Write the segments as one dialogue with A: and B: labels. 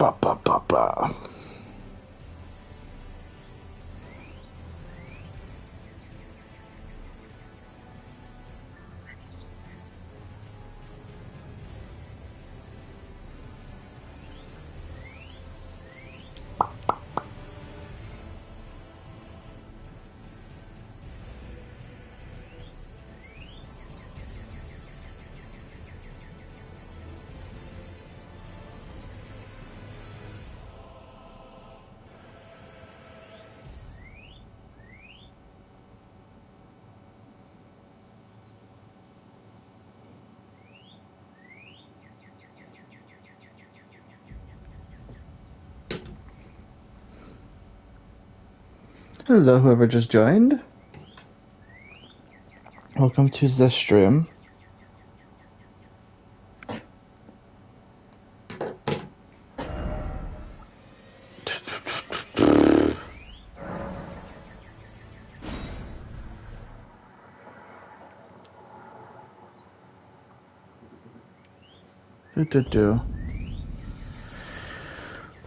A: Ba, ba, ba, ba. Hello, whoever just joined. Welcome to the stream.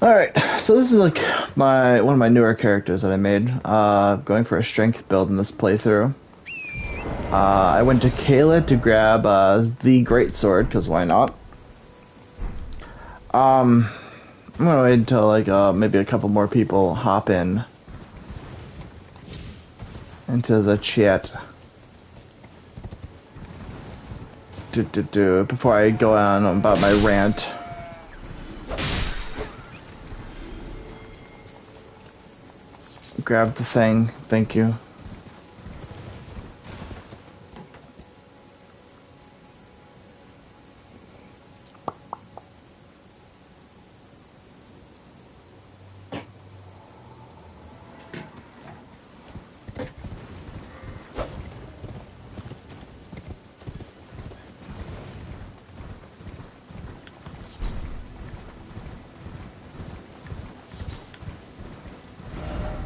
A: Alright, so this is like one of my newer characters that I made. Going for a strength build in this playthrough. I went to Kayla to grab the greatsword, because why not? I'm gonna wait until like maybe a couple more people hop in into the chat. Before I go on about my rant. Grab the thing, thank you.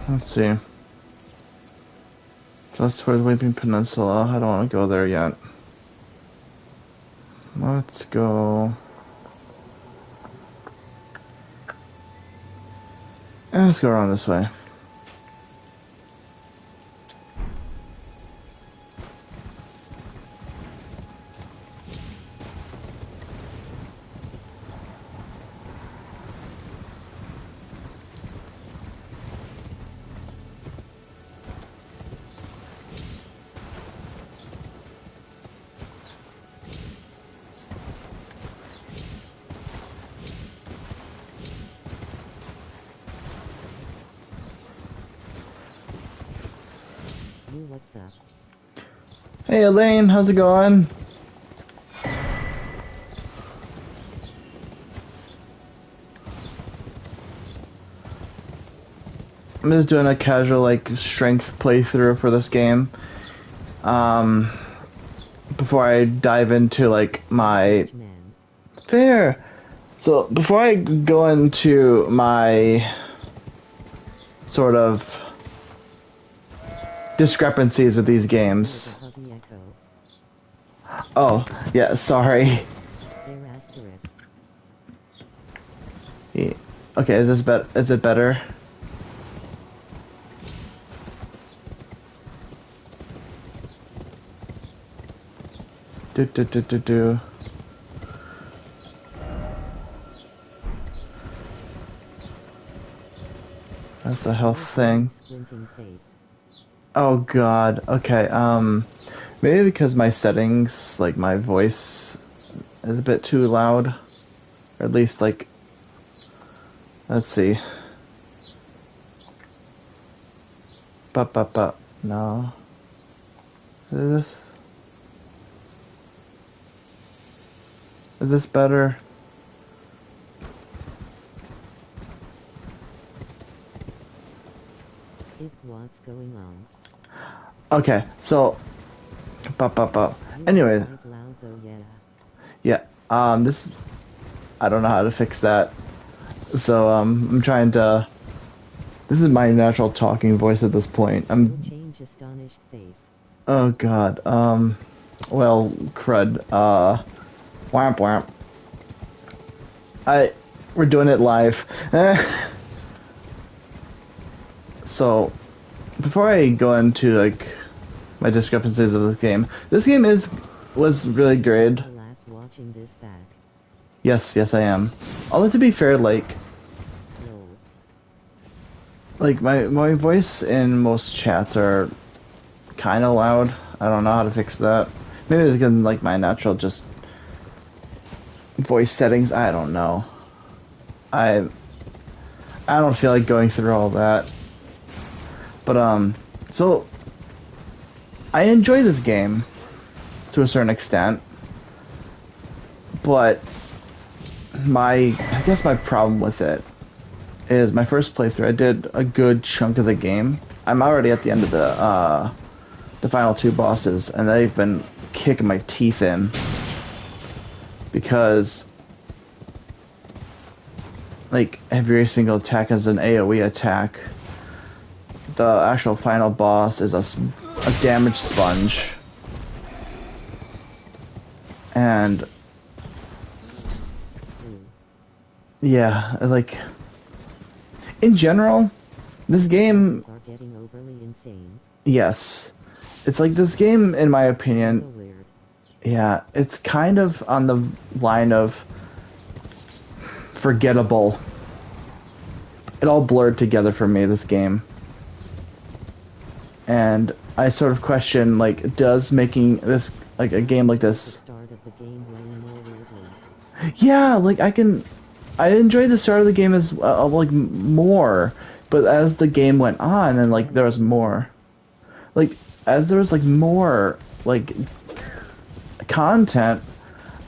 A: Let's see. Just towards Weeping Peninsula. I don't want to go there yet. Let's go. Let's go around this way.
B: What's up?
A: Hey Elaine, how's it going? I'm just doing a casual like strength playthrough for this game. Before I dive into like my fair. So before I go into my sort of discrepancies with these games. Oh, yeah, sorry. Yeah. Okay, is this better? Is it better? Do. That's a health thing. Oh god, okay, maybe because my settings, like my voice is a bit too loud. Or at least like, let's see. No. Is this better?
B: What's going on?
A: Okay, so anyway. Yeah, this I don't know how to fix that. So I'm trying to this is my natural talking voice at this point.
B: Change astonished face.
A: Oh god. Well, crud. Whamp whamp. We're doing it live. So, before I go into like my discrepancies of this game was really great.
B: Laugh watching this back.
A: Yes, yes, I am. Although to be fair,
B: Lol.
A: like my voice in most chats are kind of loud. I don't know how to fix that. Maybe it's because like my natural just voice settings. I don't know. I I don't feel like going through all that. But so I enjoy this game to a certain extent, but I guess my problem with it is my first playthrough. I did a good chunk of the game. I'm already at the end of the final two bosses, and they've been kicking my teeth in because like every single attack has an AoE attack. The actual final boss is a damage sponge, and yeah, like in general, this game,
B: Are getting overly insane.
A: yes, it's like this game, in my
B: So
A: opinion,
B: weird.
A: yeah, it's kind of on the line of forgettable. It all blurred together for me, this game. And I sort of question, like, does making this, like, a game like
B: The
A: this...
B: start of the game ran more weirdly.
A: Yeah, like, I enjoyed the start of the game as, like, more. But as the game went on, and, like, there was more... Like, as there was, like, more, like, content,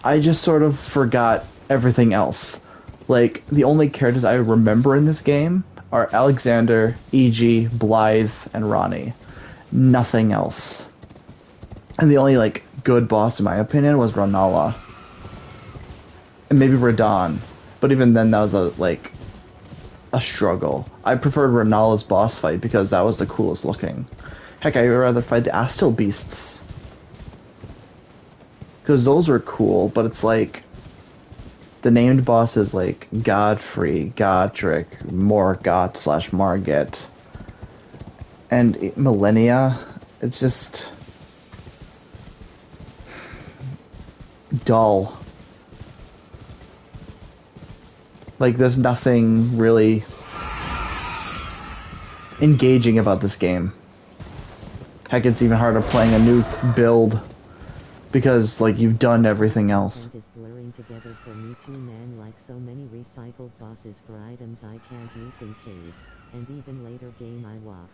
A: I just sort of forgot everything else. Like, the only characters I remember in this game are Alexander, E.G., Blythe, and Ronnie. Nothing else. And the only, like, good boss, in my opinion, was Ranala. And maybe Radon. But even then, that was a struggle. I preferred Ranala's boss fight because that was the coolest looking. Heck, I'd rather fight the Astil Beasts. Because those were cool, but it's like... The named bosses like Godfrey, Godric, Morgott slash Margit, and Millennia, it's just... dull. Like, there's nothing really engaging about this game. Heck, it's even harder playing a new build because, like, you've done everything else.
B: Content is blurring together for me too, man, like so many recycled bosses for items I can't use in caves, and even later game I walk.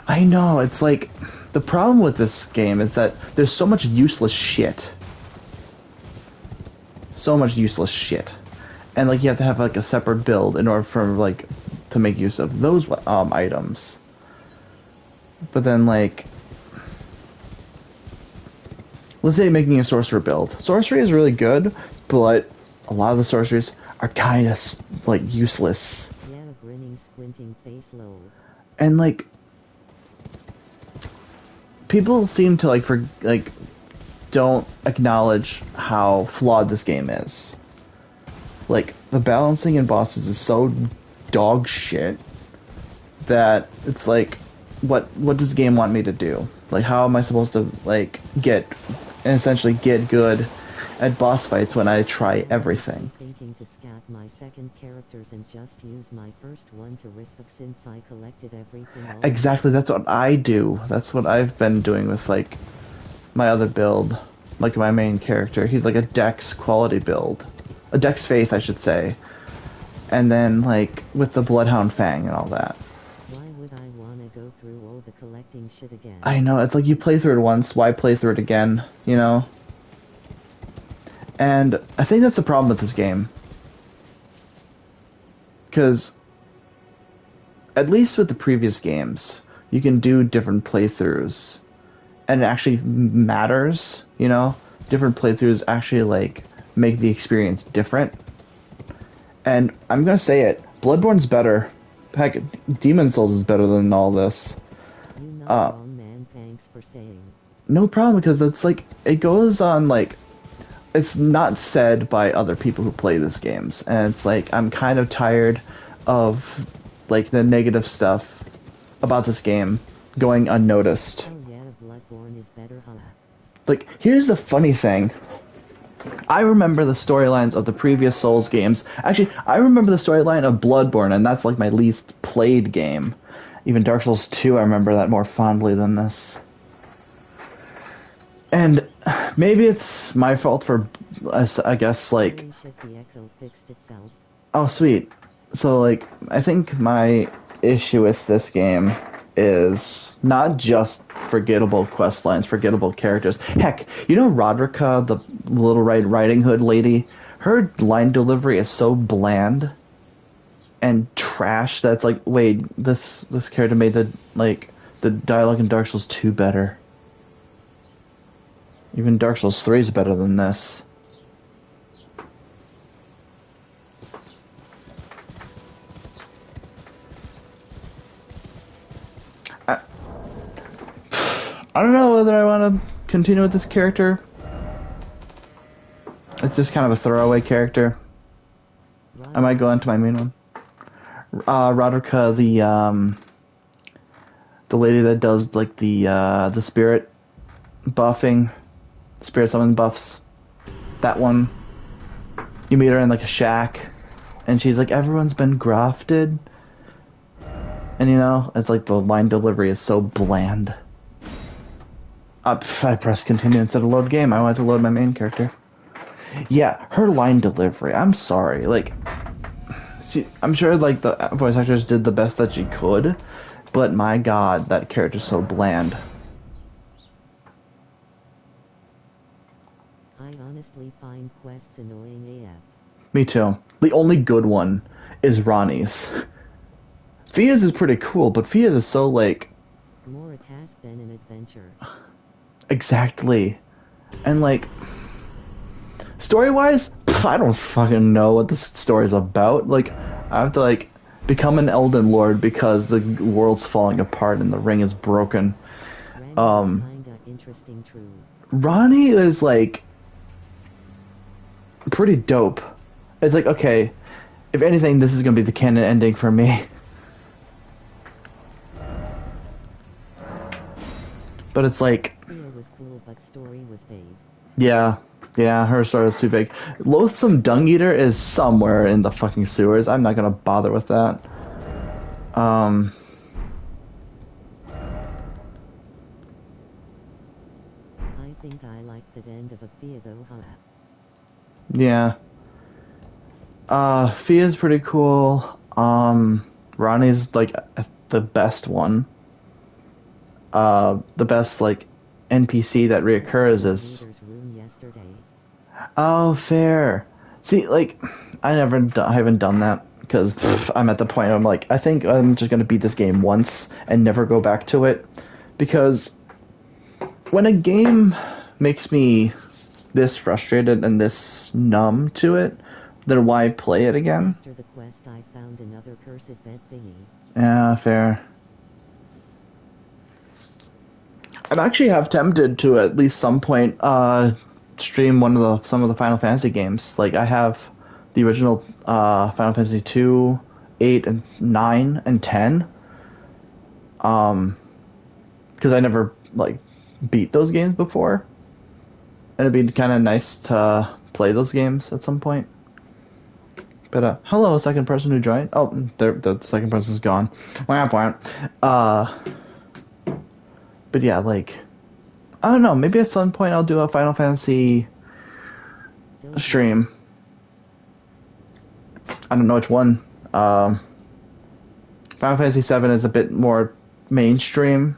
A: I know, it's like, the problem with this game is that there's so much useless shit. So much useless shit. And, like, you have to have, like, a separate build in order for, like, to make use of those, items. But then, like... Let's say making a sorcerer build. Sorcery is really good, but a lot of the sorceries are kind of, like, useless.
B: Yeah, grinning, squinting face lol.
A: And, like... People seem to, don't acknowledge how flawed this game is. Like, the balancing in bosses is so dog shit that it's like, what does the game want me to do? Like, how am I supposed to, like, essentially get good at boss fights when I try everything?
B: Thinking to scat my second characters and just use my first one to risk since I collected everything already.
A: Exactly, that's what I do. That's what I've been doing with, like, my other build. Like, my main character. He's like a Dex quality build. A Dex Faith, I should say. And then, like, with the Bloodhound Fang and all that.
B: Why would I wanna go through all the collecting shit again?
A: I know, it's like you play through it once, why play through it again, you know? And I think that's the problem with this game. Because, at least with the previous games, you can do different playthroughs. And it actually matters, you know? Different playthroughs actually, like, make the experience different. And I'm gonna say it, Bloodborne's better. Heck, Demon Souls is better than all this.
B: You not wrong, man, thanks for saying.
A: No problem, because it's like, it goes on, like, it's not said by other people who play these games, and it's like I'm kind of tired of like the negative stuff about this game going unnoticed.
B: Oh yeah, Bloodborne is better, huh?
A: Like, here's the funny thing. I remember the storylines of the previous Souls games. Actually, I remember the storyline of Bloodborne, and that's like my least played game. Even Dark Souls 2, I remember that more fondly than this. And maybe it's my fault for, I guess, like,
B: Holy shit, the echo fixed itself.
A: oh, sweet. So, like, I think my issue with this game is not just forgettable quest lines, forgettable characters. Heck, you know Roderica, the Little Red Riding Hood lady? Her line delivery is so bland and trash that's like, wait, this character made the dialogue in Dark Souls 2 better. Even Dark Souls 3 is better than this. I, I don't know whether I want to continue with this character. It's just kind of a throwaway character. I might go into my main one. Roderica, the lady that does like the spirit buffing, spirit summon buffs. That one. You meet her in like a shack, and she's like, everyone's been grafted. And you know, it's like the line delivery is so bland. I pressed continue instead of load game. I wanted to load my main character. Yeah, her line delivery. I'm sorry. Like, I'm sure like the voice actors did the best that she could, but my god, that character's so bland.
B: I honestly find quests annoying AF.
A: Me too. The only good one is Ronnie's. Fia's is pretty cool, but Fia's is so like
B: more a task than an adventure.
A: exactly, and like story-wise, I don't fucking know what this story's about. Like, I have to like become an Elden Lord because the world's falling apart and the ring is broken.
B: Ronnie is kinda interesting, true.
A: Ronnie is like pretty dope. It's like, okay, if anything, this is gonna be the canon ending for me. But it's like,
B: Fia was cool, but story was vague.
A: yeah, her story is too big. Loathsome Dung Eater is somewhere in the fucking sewers. I'm not gonna bother with that. Um,
B: I think I like the end of a Fia though, huh?
A: yeah. Fia's pretty cool. Ronnie's like the best one. The best like NPC that reoccurs is. Oh, fair. See, like, I haven't done that because I'm at the point where I'm like, I think I'm just gonna beat this game once and never go back to it, because when a game makes me this frustrated and this numb to it, then why play it again?
B: After the quest, I found another cursed bed thingy.
A: Yeah, fair. I'm actually half tempted to at least some point stream some of the Final Fantasy games. Like, I have the original Final Fantasy 2, 8 and 9 and 10. Because I never like beat those games before. And it'd be kind of nice to play those games at some point. But hello, second person who joined. Oh, the second person's gone. But yeah, like, I don't know. Maybe at some point I'll do a Final Fantasy stream. I don't know which one. Final Fantasy 7 is a bit more mainstream.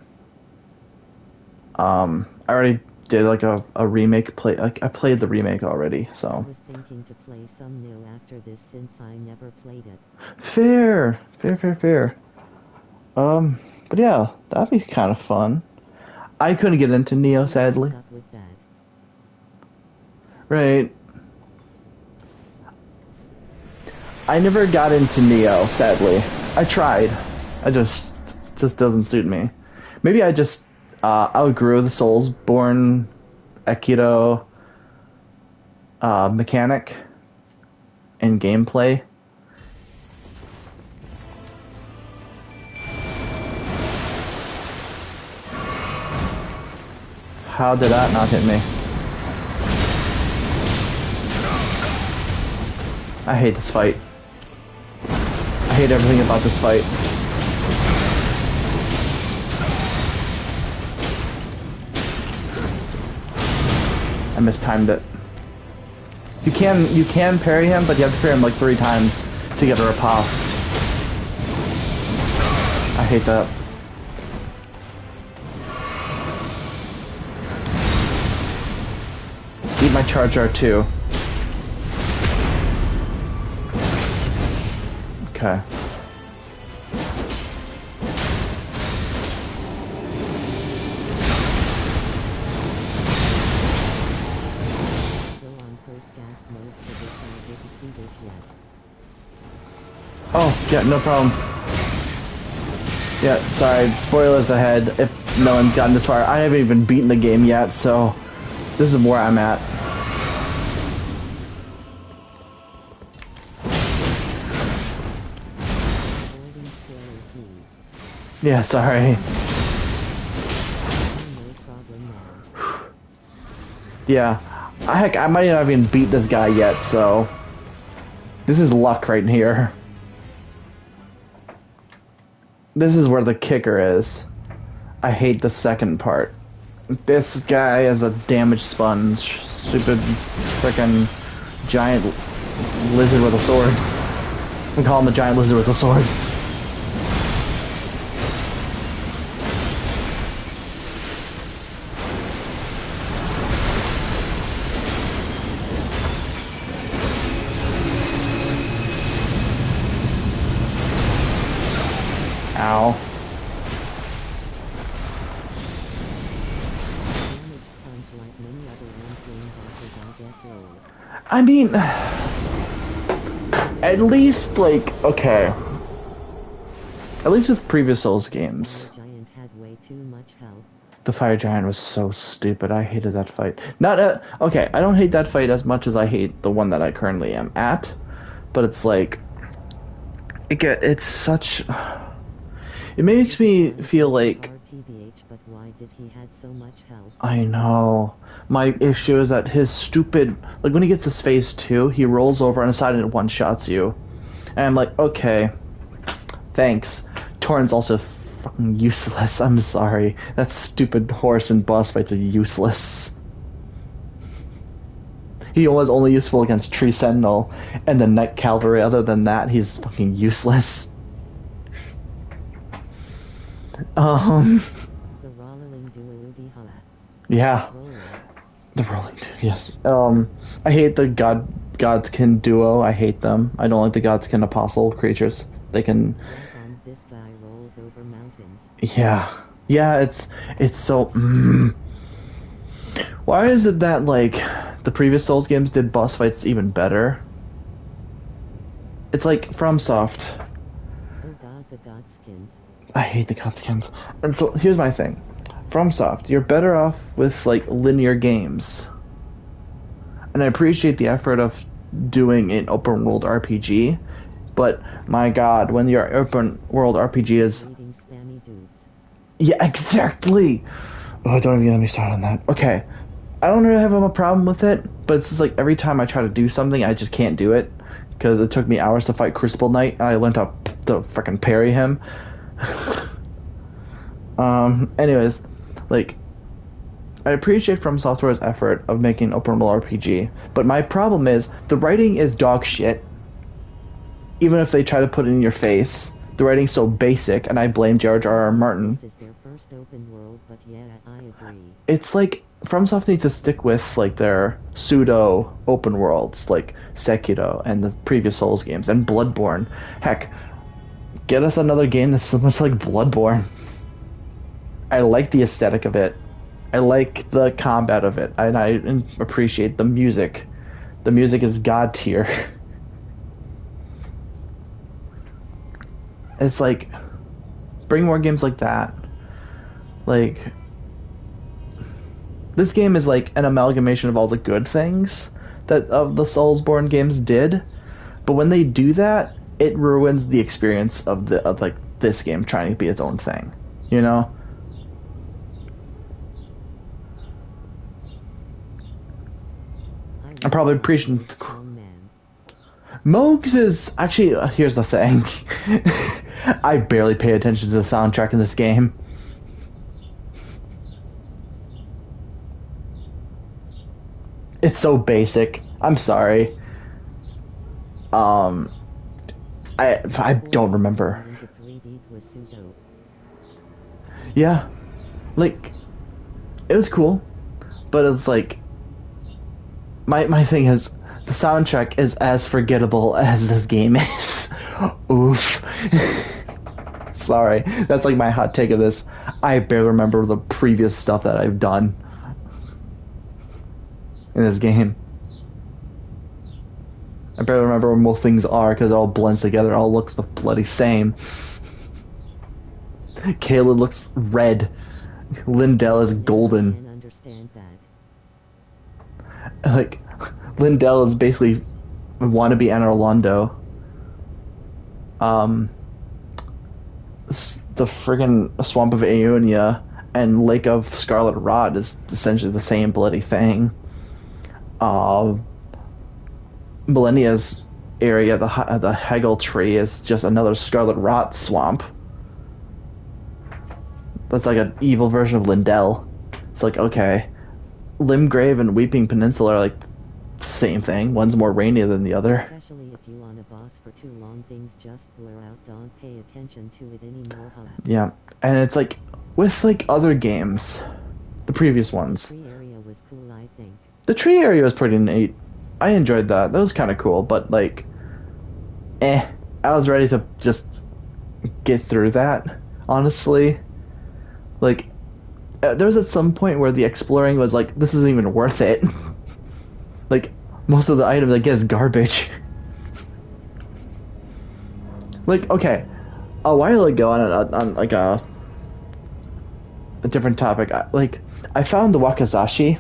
A: I already did like a remake play. Like, I played the remake already, so.
B: I was thinking to play some new after this since I never played it.
A: Fair. But yeah, that'd be kind of fun. I couldn't get into Neo, sadly. Right. I never got into Neo, sadly. I tried. Just doesn't suit me. Maybe I just outgrew the Soulsborne Aikido mechanic and gameplay. How did that not hit me? I hate this fight. I hate everything about this fight. I mistimed it. You can parry him, but you have to parry him like 3 times to get a riposte. I hate that. Eat my charge R2. Okay. Oh, yeah, no problem. Yeah, sorry, spoilers ahead if no one's gotten this far. I haven't even beaten the game yet, so this is where I'm at. Yeah, sorry. Yeah. Heck, I might not even beat this guy yet, so this is luck right here. This is where the kicker is. I hate the second part. This guy is a damage sponge. Stupid frickin' giant lizard with a sword. We call him the giant lizard with a sword. Ow. I mean, at least, like, okay. At least with previous Souls games. The Fire Giant was so stupid. I hated that fight. Okay, I don't hate that fight as much as I hate the one that I currently am at. But it's like, it's such... It makes me feel like...
B: But why did he had so much help?
A: I know. My issue is that his stupid... Like, when he gets his phase 2, he rolls over on the side and it one-shots you. And I'm like, okay. Thanks. Torrent's also fucking useless. I'm sorry. That stupid horse and boss fights are useless. He was only useful against Tree Sentinel and the Night Cavalry. Other than that, he's fucking useless. Yeah. The rolling dude, yes. I hate the Godskin duo. I hate them. I don't like the Godskin apostle creatures. They can...
B: This guy rolls over mountains.
A: Yeah. Yeah, it's so... Why is it that, like, the previous Souls games did boss fights even better? It's like FromSoft.
B: Oh god, the Godskins.
A: I hate the Godskins. And so, here's my thing. FromSoft, you're better off with, like, linear games. And I appreciate the effort of doing an open world RPG, but my god, when your open world RPG is...
B: Spammy dudes.
A: Yeah, exactly! Oh, don't even get me started on that. Okay. I don't really have a problem with it, but it's just like every time I try to do something, I just can't do it. Because it took me hours to fight Crucible Knight, and I went up to freaking parry him. Anyways, like, I appreciate From Software's effort of making an open world RPG, but my problem is the writing is dog shit. Even if they try to put it in your face, the writing's so basic, and I blame George R.R. Martin.
B: This is their first open world, but yeah, I agree.
A: It's like FromSoft needs to stick with like their pseudo open worlds, like Sekiro and the previous Souls games and Bloodborne. Heck, get us another game that's so much like Bloodborne. I like the aesthetic of it. I like the combat of it, and I appreciate the music. The music is god tier. It's like, bring more games like that. Like, this game is like an amalgamation of all the good things that of the Soulsborne games did. But when they do that, it ruins the experience of like this game trying to be its own thing. You know?
B: I
A: I'm
B: really
A: probably
B: like
A: preaching.
B: Moog's song, man.
A: Moog's is actually here's the thing. I barely pay attention to the soundtrack in this game. It's so basic. I'm sorry. Um, I don't
B: Portal
A: remember.
B: into 3D was so dope.
A: Yeah, like it was cool, but it's like my thing is the soundtrack is as forgettable as this game is. Oof. Sorry, that's like my hot take of this. I barely remember the previous stuff that I've done in this game. I barely remember where most things are because it all blends together. It all looks the bloody same. Kayla looks red. Lindell is
B: Now I
A: golden.
B: can understand that.
A: Like, Lindell is basically wannabe Anne Orlando. Um, the friggin' Swamp of Aeonia and Lake of Scarlet Rot is essentially the same bloody thing. Uh, Millennia's area, the Hegel tree, is just another Scarlet Rot swamp. That's like an evil version of Lindell. It's like, okay, Limgrave and Weeping Peninsula are like the same thing. One's more rainy than the other.
B: Especially if you on a boss for too long, things just blur out. Don't pay attention to it anymore, huh?
A: Yeah, and it's like with like other games, the previous ones.
B: Tree area was cool, I think.
A: The tree area was pretty neat. I enjoyed that. That was kind of cool, but like, I was ready to just get through that. Honestly, like, there was at some point where the exploring was like, this isn't even worth it. Like, most of the items I get is garbage. Like, okay, a while ago on like a different topic, I found the Wakizashi,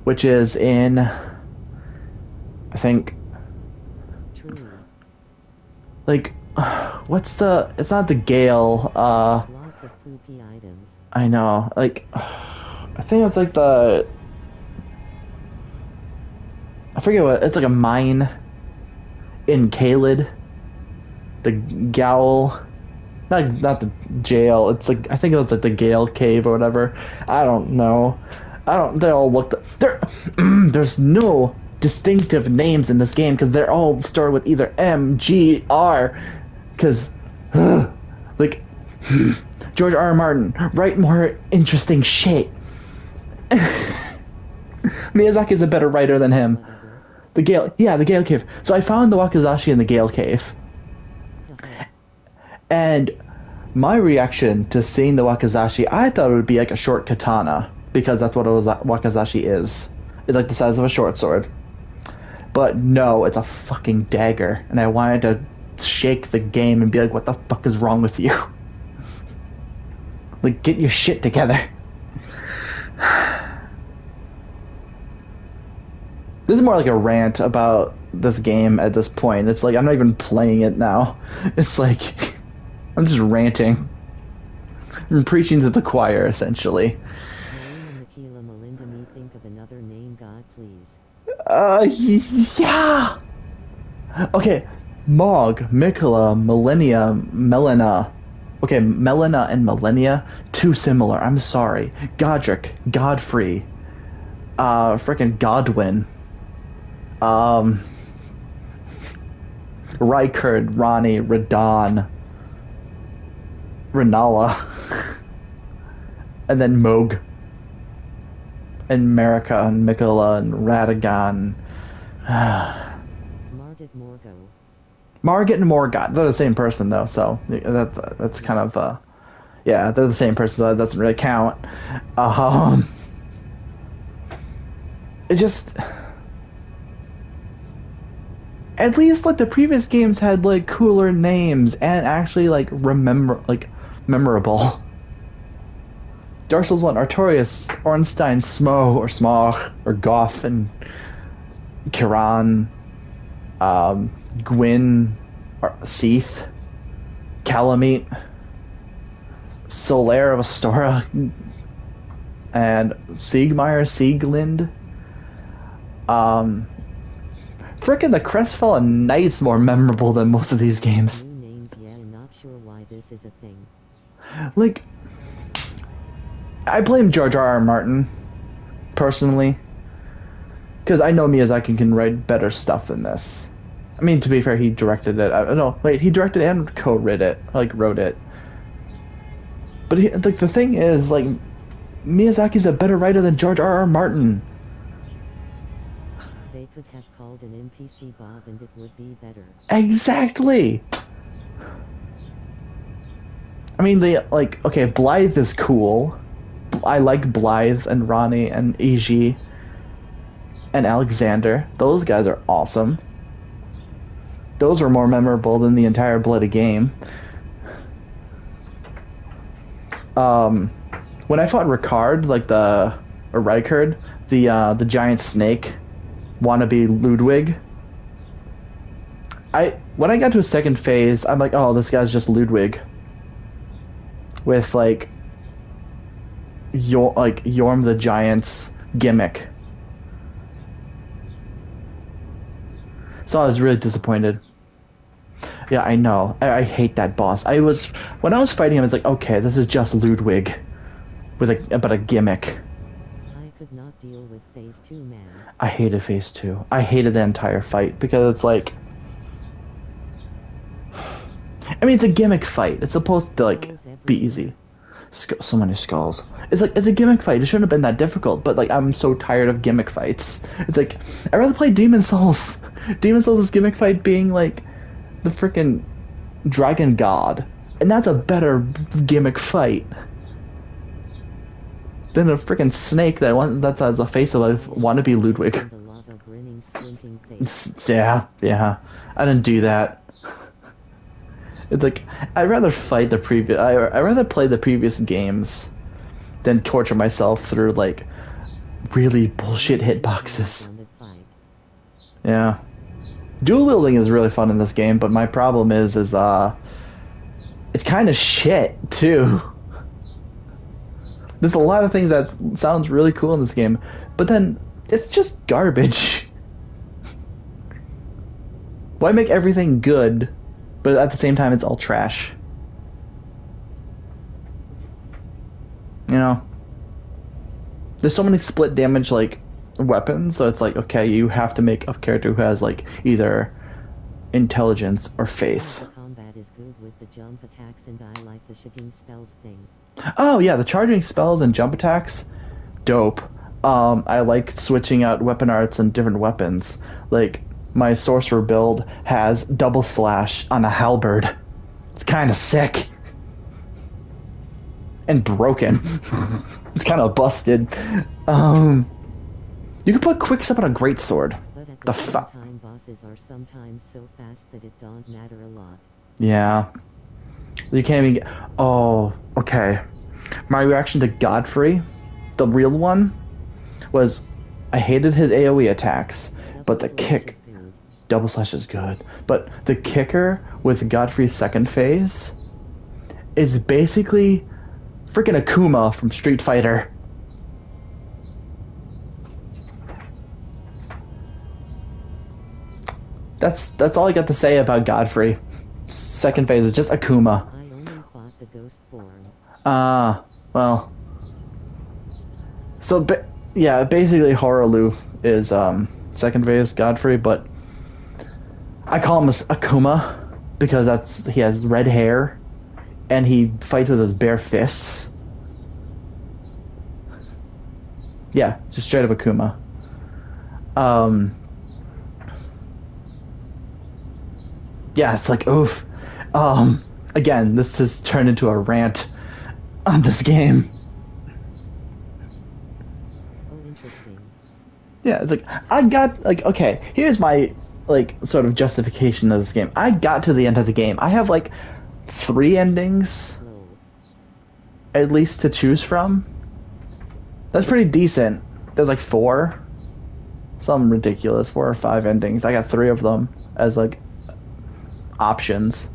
A: which is in, I think,
B: True.
A: like, it's not the Gale,
B: Lots of poopy items.
A: I know, like, I think it's like I forget what, it's like a mine in Caelid, the Gowl, not the jail, it's like, I think it was like the Gale Cave or whatever, I don't know, they all look, there's no distinctive names in this game because they're all start with either M, G, R, because, like, George R. R. Martin, write more interesting shit. Miyazaki's a better writer than him.
B: Whatever.
A: The Gale Cave. So I found the Wakizashi in the Gale Cave, and my reaction to seeing the Wakizashi, I thought it would be like a short katana because that's what a Wakizashi is. It's like the size of a short sword. But no, it's a fucking dagger, and I wanted to shake the game and be like, what the fuck is wrong with you? Like, get your shit together. This is more like a rant about this game at this point. It's like, I'm not even playing it now. It's like, I'm just ranting. I'm preaching to the choir, essentially.
B: Marina Makila Melinda, me think of another name, God, please.
A: Yeah! Okay, Mog, Mikola, Millennia, Melina. Okay, Melina and Millennia, too similar. I'm sorry. Godric, Godfrey, frickin' Godwin, Rykard, Ronnie, Radon, Renala, and then Moog, and Marika, and Mikola, and Radagon.
B: Margit Morgo.
A: Margit and Morgott, they're the same person though, so that's kind of yeah, they're the same person, so that doesn't really count. It just, at least like the previous games had like cooler names and actually like memorable. Dark Souls 1, Artorias, Ornstein, Smo, or Smog, or Goff, and Kiran, Gwyn, Seath, Calamite, Solaire of Astora, and Siegmeyer, Sieglind. Um, Frickin' the Crestfallen Knight's more memorable than most of these games.
B: New names, yeah, I'm not sure why this is a thing.
A: Like, I blame George R.R. Martin, personally, because I know Miyazaki can write better stuff than this. I mean, to be fair, he directed it. I don't know. Wait, he directed and co-wrote it, like wrote it. But like the thing is, like, Miyazaki's a better writer than George R.R. Martin.
B: They could have called an NPC Bob and it would be better.
A: Exactly. I mean, they like okay. Blythe is cool. I like Blythe and Ronnie and Eiji and Alexander. Those guys are awesome. Those are more memorable than the entire bloody game. When I fought Ricard, like or Rykard, the giant snake, wannabe Ludwig. When I got to a second phase, I'm like, oh, this guy's just Ludwig. With like Yorm the Giant's gimmick. So I was really disappointed. Yeah, I know. I hate that boss. When I was fighting him, I was like, okay, this is just Ludwig with a gimmick.
B: I could not deal with phase 2, man.
A: I hated phase 2. I hated the entire fight because it's like, I mean, it's a gimmick fight. It's supposed to like be easy. So many skulls. It's a gimmick fight. It shouldn't have been that difficult. But like, I'm so tired of gimmick fights. It's like I'd rather play Demon Souls. Demon Souls' gimmick fight being like the freaking dragon god, and that's a better gimmick fight than a freaking snake that has a face of a wannabe Ludwig.
B: The lava grinning, squinting face.
A: Yeah. I didn't do that. It's like I'd rather fight the previous. I'd rather play the previous games than torture myself through like really bullshit hitboxes. Yeah, dual wielding is really fun in this game, but my problem is it's kind of shit too. There's a lot of things that sounds really cool in this game, but then it's just garbage. Why make everything good? But at the same time, it's all trash. You know? There's so many split damage, like, weapons, so it's like, okay, you have to make a character who has, like, either intelligence or faith.
B: The combat is good with the jump attacks, and I like the shaking spells thing.
A: Oh, yeah, the charging spells and jump attacks, dope. I like switching out weapon arts and different weapons. Like, my sorcerer build has double slash on a halberd. It's kind of sick. And broken. It's kind of busted. You can put quick on a greatsword.
B: But at the same time, bosses are sometimes so fast that it don't matter a lot.
A: Yeah. You can't even get... Oh, okay. My reaction to Godfrey, the real one, was I hated his AoE attacks, but the kick... Double slash is good. But the kicker with Godfrey's second phase is basically freaking Akuma from Street Fighter. That's all I got to say about Godfrey. Second phase is just Akuma.
B: I only fought the ghost form.
A: Well. So, yeah, basically Horolu is second phase Godfrey, but I call him Akuma because he has red hair and he fights with his bare fists. Yeah, just straight up Akuma. Yeah, it's like oof. Again, this has turned into a rant on this game.
B: Oh, interesting.
A: Yeah, it's like I got like okay, here's my like sort of justification of this game. I got to the end of the game. I have like 3 endings at least to choose from. That's pretty decent. There's like 4. Some ridiculous 4 or 5 endings. I got 3 of them as like options.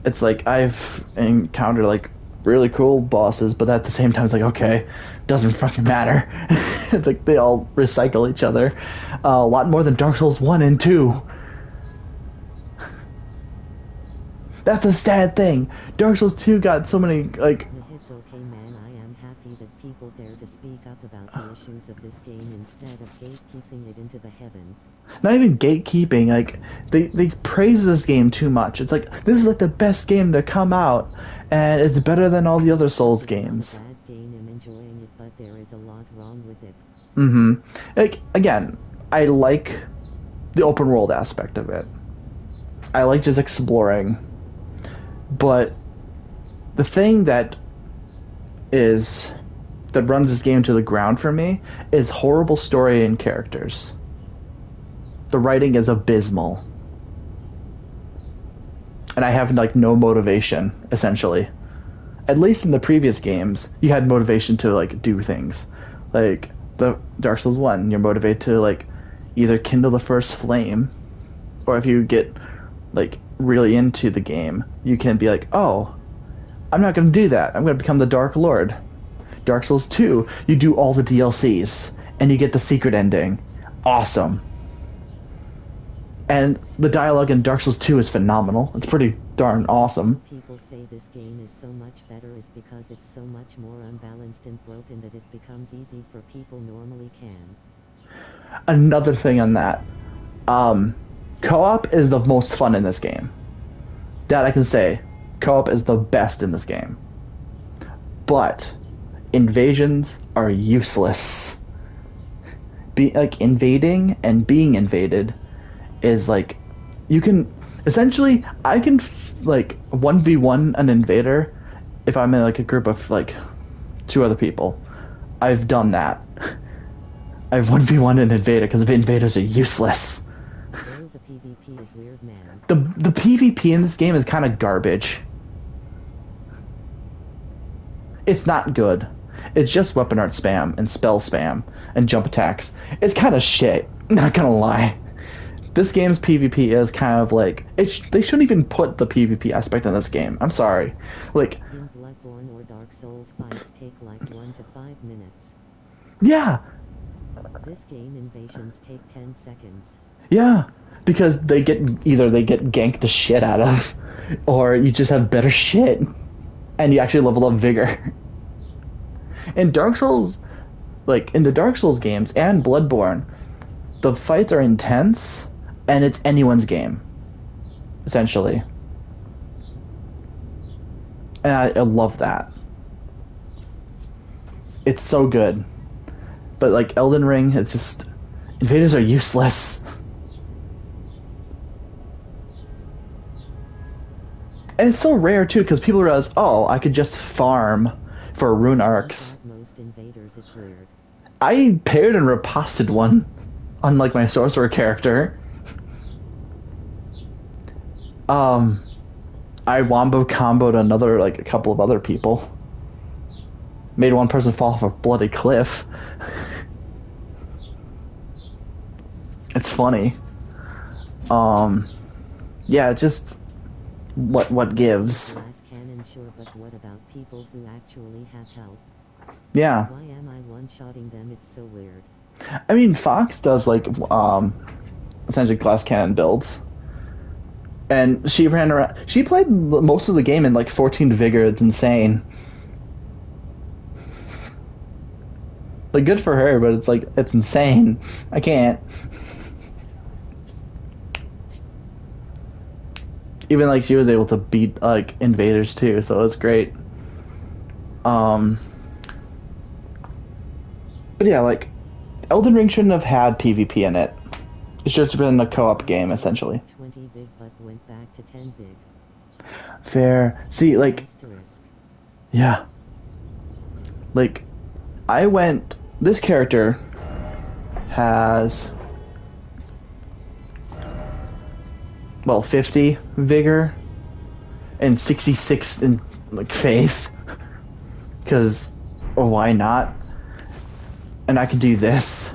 A: It's like I've encountered like really cool bosses, but at the same time, it's like okay, doesn't fucking matter. It's like they all recycle each other a lot more than Dark Souls 1 and 2. That's a sad thing. Dark Souls 2 got so many like
B: It's okay, man. I am happy that people dare to speak up about the issues of this game instead of gatekeeping it into the heavens.
A: not even gatekeeping. Like they praise this game too much. It's like this is like the best game to come out, and it's better than all the other Souls
B: This is
A: games.
B: not a bad game. I'm enjoying it, but there is a lot wrong with it.
A: Mm-hmm. Like again, I like the open world aspect of it. I like just exploring, but the thing is that runs this game to the ground for me is horrible story and characters. The writing is abysmal. And I have like no motivation, essentially. At least in the previous games, you had motivation to like do things. Like the Dark Souls 1, you're motivated to like either kindle the first flame, or if you get like really into the game, you can be like, "Oh, I'm not going to do that. I'm going to become the Dark Lord." Dark Souls 2, you do all the DLCs and you get the secret ending. Awesome. And the dialogue in Dark Souls 2 is phenomenal. It's pretty darn awesome.
B: People say this game is so much better is because it's so much more unbalanced and broken that it becomes easy for people normally can.
A: Another thing on that, co-op is the most fun in this game. That I can say. Co-op is the best in this game. But invasions are useless. Like invading and being invaded is like you can essentially I can like 1v1 an invader if I'm in like a group of like 2 other people. I've done that. I've 1v1 an invader because invaders are useless.
B: Oh, the PvP is weird, man.
A: The PvP in this game is kind of garbage. It's not good. It's just weapon art spam and spell spam and jump attacks. It's kind of shit. Not gonna lie. This game's PvP is kind of like they shouldn't even put the PvP aspect in this game. I'm sorry. Like
B: In Bloodborne or Dark Souls, fights take like 1 to 5 minutes.
A: yeah,
B: This game invasions take 10 seconds.
A: yeah, because either they get ganked the shit out of, or you just have better shit, and you actually level up vigor. In Dark Souls, like in the Dark Souls games and Bloodborne, the fights are intense, and it's anyone's game, essentially. And I love that. It's so good. But like Elden Ring, it's just invaders are useless. And it's so rare too, because people realize, oh, I could just farm for rune arcs.
B: Most invaders, it's weird.
A: I paired and riposted one, unlike my sorcerer character. I wombo comboed like a couple of other people. Made one person fall off a bloody cliff. It's funny. Yeah, just what gives.
B: Glass cannon, sure, but what about people who actually have help?
A: Yeah.
B: Why am I one-shotting them? It's so weird.
A: I mean, Fox does like essentially glass cannon builds, and she ran around. She played most of the game in like 14 vigor. It's insane. Like good for her, but it's insane. I can't. Even like she was able to beat like invaders too, so it's great. But yeah, like Elden Ring shouldn't have had PvP in it. It should have been a co-op game, essentially.
B: 20 big but went back to 10 big.
A: Fair. See, like,
B: Asterisk.
A: yeah. Like, this character has, well, 50 vigor and 66 in, like, faith. Because, why not? And I can do this.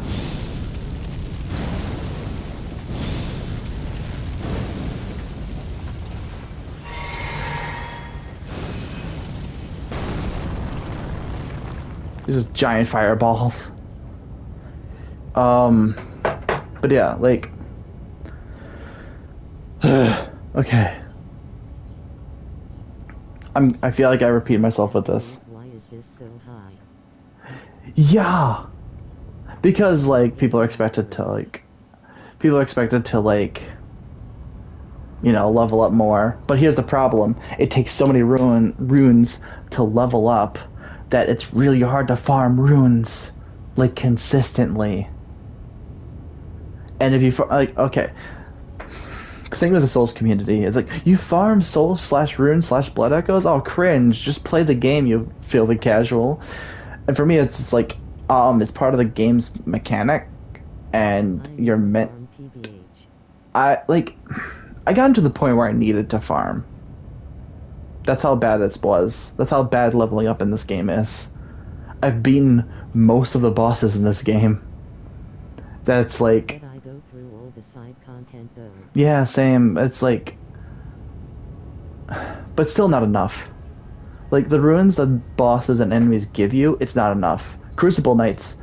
A: These just giant fireballs. Um, but yeah, like, okay. I feel like I repeat myself with this.
B: Why is this so high?
A: Yeah, because like
B: Ridiculousness.
A: people are expected to like level up more. But here's the problem: it takes so many runes to level up that it's really hard to farm runes like consistently. And if you like, okay, the thing with the Souls community is like you farm Souls slash rune slash Blood Echoes. Oh, cringe! Just play the game, you filthy casual. And for me, it's like it's part of the game's mechanic, and
B: I
A: you're
B: never
A: meant.
B: farm TBH.
A: I like. I got to the point where I needed to farm. That's how bad it was. That's how bad leveling up in this game is. I've beaten most of the bosses in this game. That's like,
B: But I go through all the side content though.
A: yeah, same. It's like, but still not enough. Like the ruins that bosses and enemies give you, it's not enough. Crucible Knights,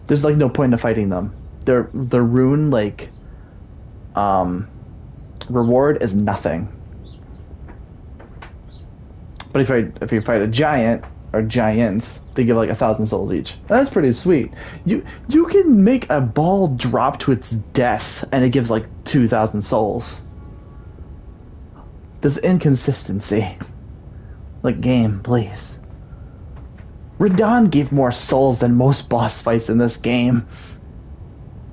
A: there's like no point in fighting them. Their rune like um reward is nothing. But if you fight a giant or giants, they give like 1,000 souls each. That's pretty sweet. You can make a ball drop to its death and it gives like 2,000 souls. There's inconsistency. Like game, please. Radon gave more souls than most boss fights in this game.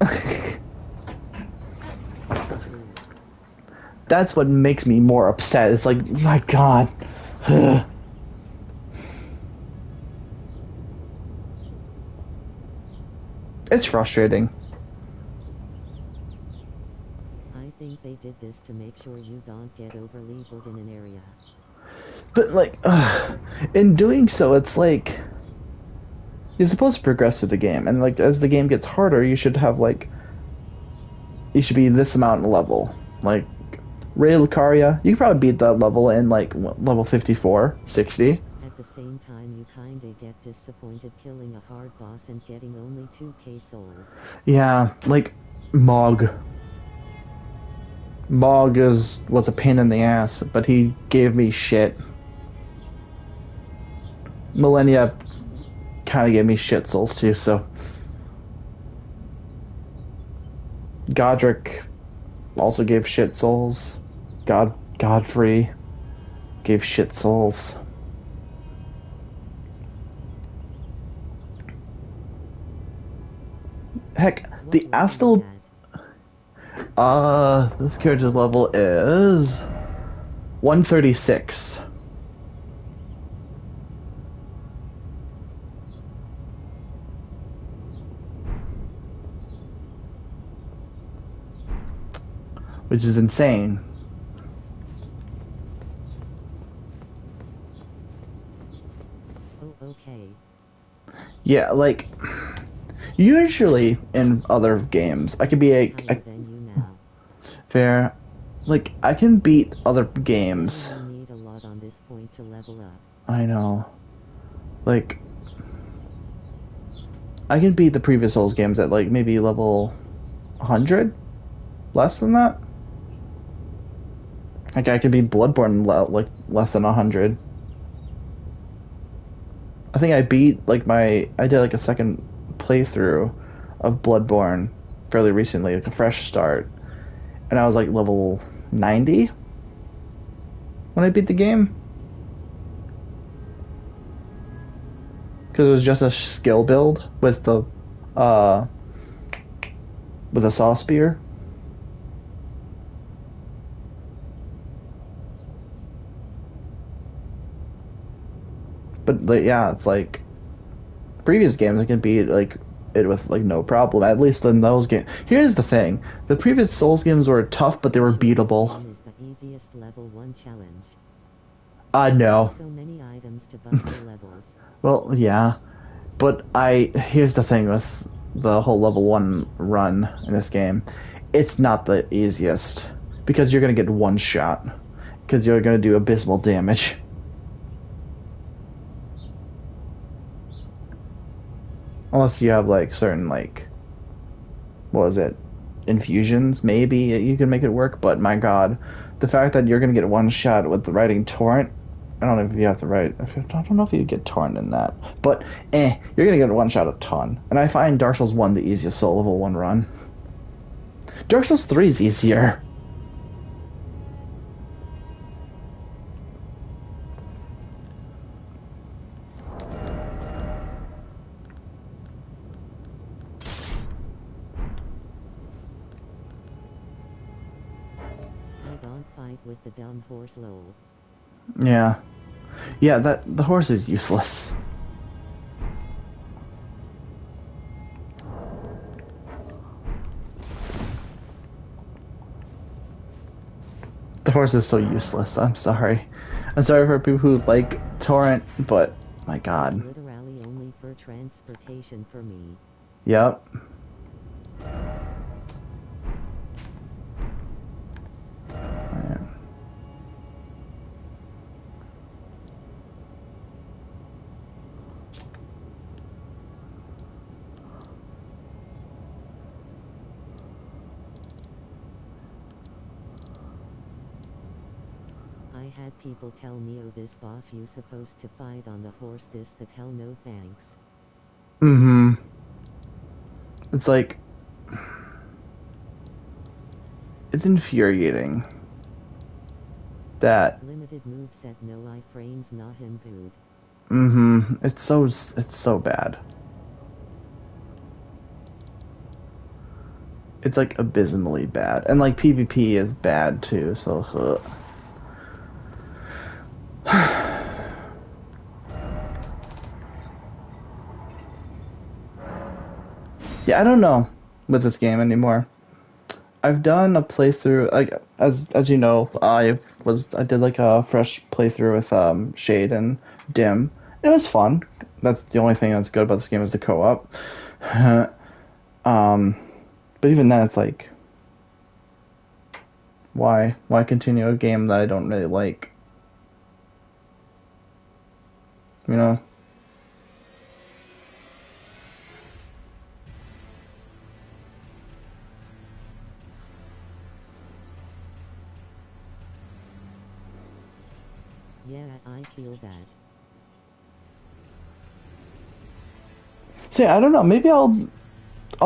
B: True.
A: That's what makes me more upset. It's like, my god. It's frustrating.
B: I think they did this to make sure you don't get over-leveled in an area.
A: But like, in doing so, it's like you're supposed to progress through the game, and like as the game gets harder, you should be this amount in level. Like Ray Lucaria, you could probably beat that level in like level 54, 60.
B: At the same time you kinda get disappointed killing a hard boss and getting only 2k souls.
A: Yeah, like Mog. Mog was a pain in the ass, but he gave me shit. Millennia kind of gave me shit souls too, so Godric also gave shit souls. Godfrey gave shit souls. Heck,
B: What
A: the
B: level you
A: Astal. This character's level is 136. Which is insane.
B: Oh, okay.
A: Yeah, like usually in other games, I could be
B: Higher than you now.
A: fair. Like I can beat other
B: You
A: games.
B: only need a lot on this point to level up.
A: I know. Like I can beat the previous Souls games at like maybe level 100, less than that. Like I could beat Bloodborne like less than 100. I think I beat I did like a second playthrough of Bloodborne fairly recently, like a fresh start, and I was like level 90 when I beat the game because it was just a skill build uh with a saw spear. But like, yeah, it's like previous games I can beat like it with like no problem. At least in those games. Here's the thing: the previous Souls games were tough, but they
B: You
A: were
B: sure this
A: beatable.
B: game is the easiest level 1 challenge?
A: No.
B: So many items to buff your levels.
A: Well, yeah, but I here's the thing with the whole level 1 run in this game. It's not the easiest because you're gonna get one shot because you're gonna do abysmal damage. Unless you have like certain like what was it, infusions, maybe you can make it work. But my God, the fact that you're gonna get one shot with the writing torrent, I don't know if you have to write. I don't know if you get torrent in that, but you're gonna get one shot a ton. And I find Dark Souls 1 the easiest soul level 1 run. Dark Souls 3 is easier.
B: I don't fight with the dumb horse lol.
A: Yeah, yeah. That the horse is useless. The horse is so useless. I'm sorry. I'm sorry for people who like torrent, but my
B: It's
A: God.
B: literally only for transportation for me.
A: Yep.
B: I had people tell me, oh, this boss you supposed to fight on the horse, this that, hell no thanks.
A: Mm-hmm. It's like it's infuriating that
B: Limited moveset, no iframes, not improved.
A: it's so bad. It's like abysmally bad. And like PvP is bad too, so yeah, I don't know with this game anymore. I've done a playthrough like as you know, I did like a fresh playthrough with Shade and Dim. It was fun. That's the only thing that's good about this game is the co-op. um but even then it's like why continue a game that I don't really like, you know?
B: Yeah, I feel that.
A: So yeah, I don't know. Maybe I'll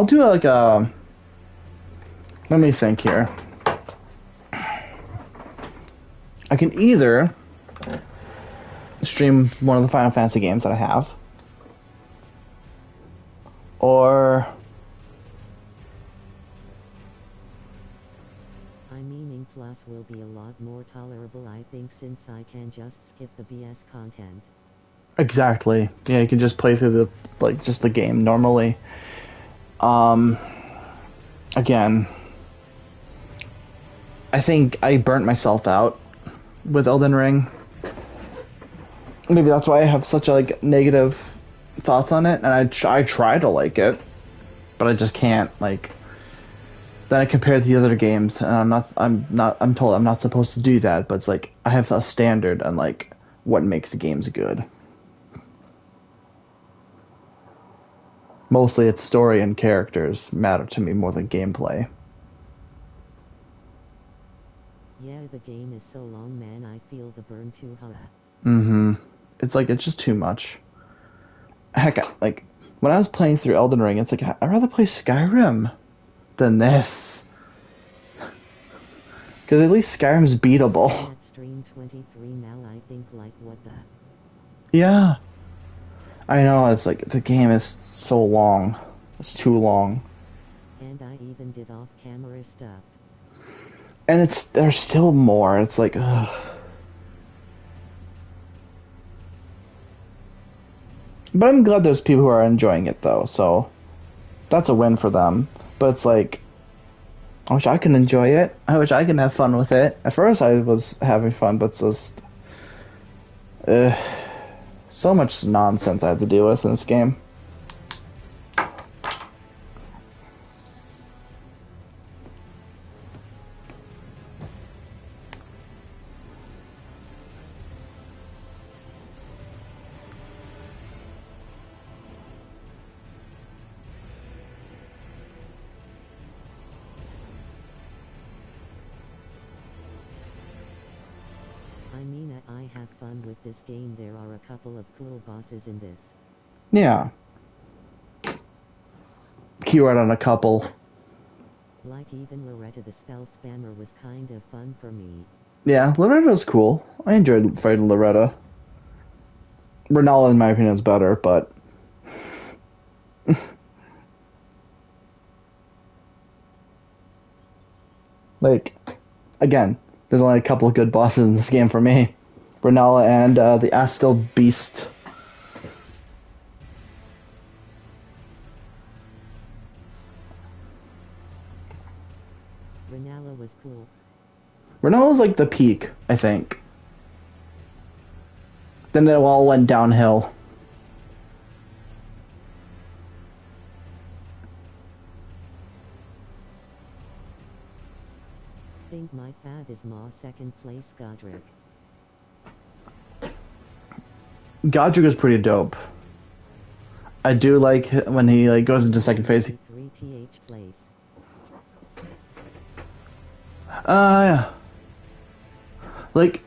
A: do like a let me think here. I can either stream one of the Final Fantasy games that I have, or
B: I meaning plus will be a lot more tolerable, I think, since I can just skip the BS content.
A: exactly. Yeah, you can just play through the like just the game normally. Um, again, I think I burnt myself out with Elden Ring. Maybe that's why I have such like negative thoughts on it, and I try to like it, but I just can't like. Then I compare it to the other games, and I'm told I'm not supposed to do that, but it's like I have a standard on like what makes games good. Mostly it's story and characters matter to me more than gameplay.
B: Yeah, the game is so long, man, I feel the burn too, huh?
A: Mm-hmm. It's like it's just too much. Heck, like when I was playing through Elden Ring, it's like I'd rather play Skyrim than this. Because at least Skyrim's beatable.
B: At stream 23 now, I think, like, what the?
A: Yeah. I know, it's like the game is so long. It's too long.
B: And I even did off-camera stuff.
A: And there's still more. It's like, ugh. But I'm glad there's people who are enjoying it though, so that's a win for them. But it's like, I wish I could enjoy it. I wish I could have fun with it. At first, I was having fun, but it's just so much nonsense I have to deal with in this game.
B: I have fun with this game. There are a couple of cool bosses in this.
A: Yeah. Keyword on a couple.
B: Like even Loretta the spell spammer was kind of fun for me.
A: Yeah, Loretta's cool. I enjoyed fighting Loretta. Renala, in my opinion, is better, but like, again, there's only a couple of good bosses in this game for me. Renala and the Astil Beast.
B: Renala was cool.
A: Renala's like the peak, I think. Then it all went downhill.
B: Think my fav is Ma second place Godric.
A: Godric is pretty dope. I do like when he like goes into second phase.
B: 3th place.
A: Yeah. Like,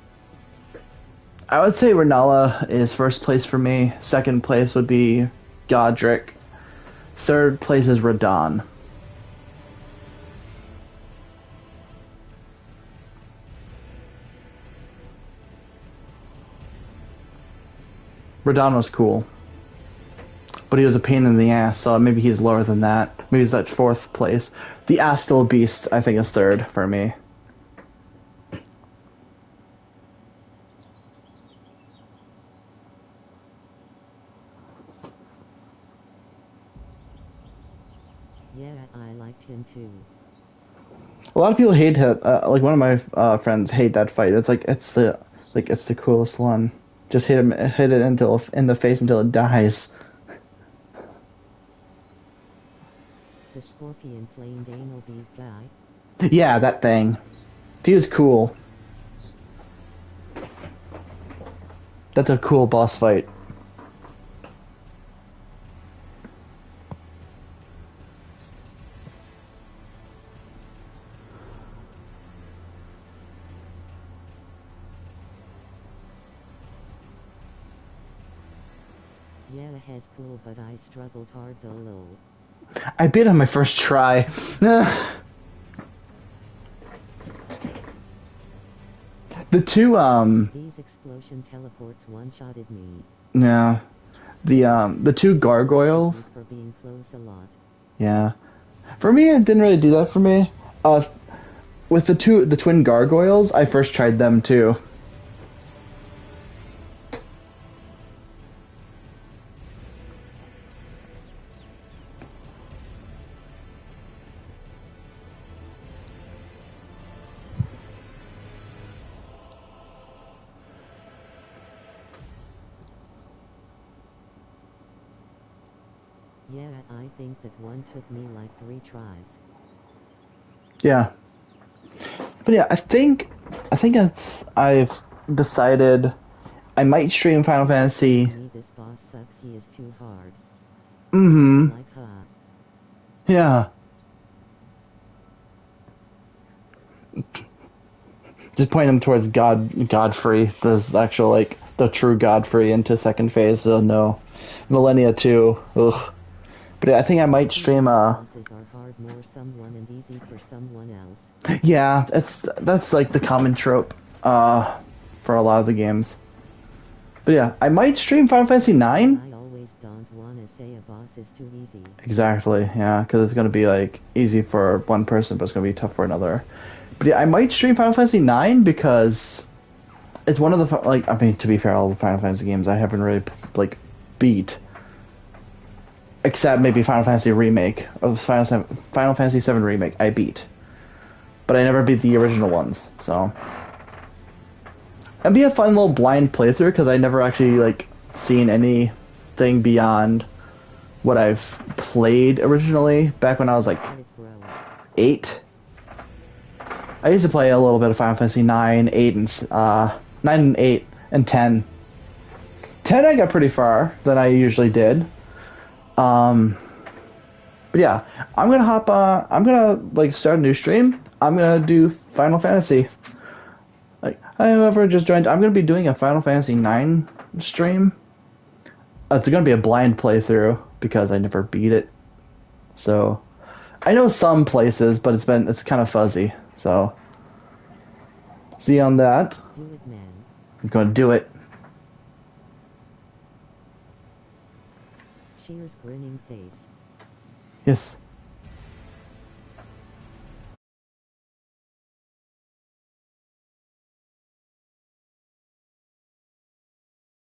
A: I would say Renala is first place for me. Second place would be Godric. Third place is Radon. Radon was cool, but he was a pain in the ass, so maybe he's lower than that. Maybe he's at fourth place. The Astil Beast, I think, is third for me.
B: Yeah, I liked him too.
A: A lot of people hate it. Like one of my friends hate that fight. It's like it's the coolest one. Just hit it until in the face until it dies.
B: The scorpion flamed anal beef guy.
A: Yeah, that thing. He was cool. That's a cool boss fight.
B: Yeah, has cool, but I struggled hard though lol.
A: I beat him my first try. The two
B: These explosion teleports one-shotted me.
A: yeah. The two gargoyles.
B: For being close a lot.
A: Yeah. For me it didn't really do that for me. With the twin gargoyles, I first tried them too.
B: Yeah, I think that one took me like 3 tries.
A: Yeah. But yeah, I think I've decided I might stream Final Fantasy.
B: Me, this boss sucks, he is too hard.
A: Mm-hmm.
B: Like,
A: Yeah. Just point him towards Godfrey, the actual like the true Godfrey into second phase. So no, Millennia 2. Ugh. But yeah, I think I might stream.
B: Bosses are hard more someone and easy for someone else.
A: Yeah, that's like the common trope. For a lot of the games. But yeah, I might stream Final Fantasy 9.
B: I always don't wanna say a boss is too easy.
A: Exactly. Yeah, because it's gonna be like easy for one person, but it's gonna be tough for another. But yeah, I might stream Final Fantasy 9 because it's one of the like. I mean, to be fair, all the Final Fantasy games I haven't really like beat, except maybe Final Fantasy Remake of Final Fantasy 7 Remake. I beat, but I never beat the original ones. So it'd be a fun little blind playthrough because I never actually like seen anything beyond what I've played originally back when I was like 8. I used to play a little bit of Final Fantasy 9, 8, and 9 and 8 and 10. 10 I got pretty far than I usually did. But yeah, I'm gonna like start a new stream. I'm gonna do Final Fantasy. Like Hi, whoever just joined. I'm going to be doing a Final Fantasy IX stream. It's going to be a blind playthrough because I never beat it. So I know some places, but it's kind of fuzzy. So see you on that.
B: Do it, man.
A: I'm going to do it.
B: Cheers, grinning face.
A: Yes.